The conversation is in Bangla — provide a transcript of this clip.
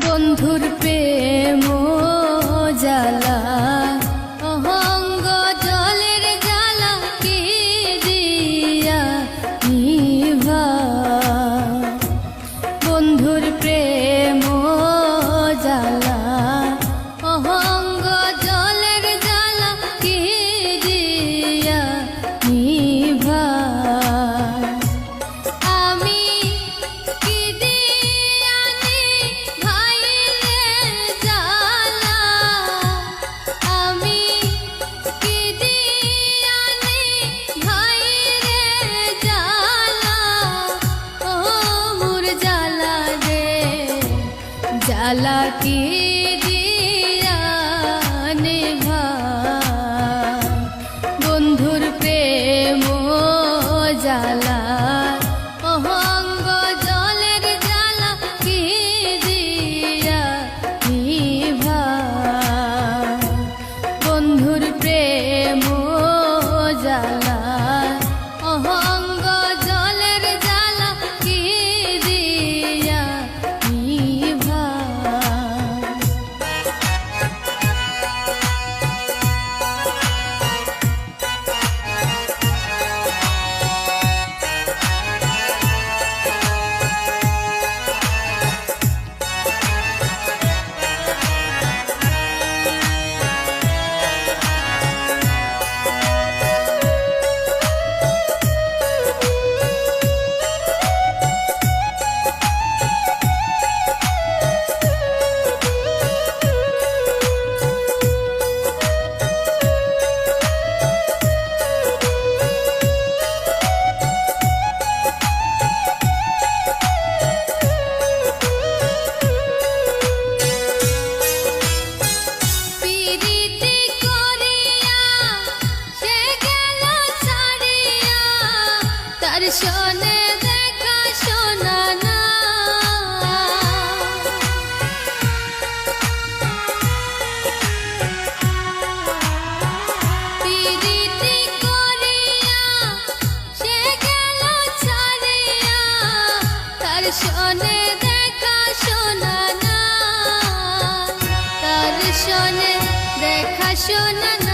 বন্ধুর প্রেম জ্বালা অহঙ্গ জলের জ্বালা কি দিয়া নিভা। বন্ধুর প্রেম জ্বালা অহঙ্গ জলের জ্বালা কি দিয়া নিভা। জ্বালা কি দিয়া নিভা। বন্ধুর প্রেম জ্বালা অহঙ্গ জলের জ্বালা কি দিয়া নিভা। বন্ধুর প্রেম জ্বালা অহঙ্গ জলের জ্বালা কি দিয়া নিভা। শোনে দেখা শোনা না পিরিতি করিয়া সে গেল ছাড়িয়া। তার শোনে দেখা শোনা না, তার শোনে দেখা শোনা না।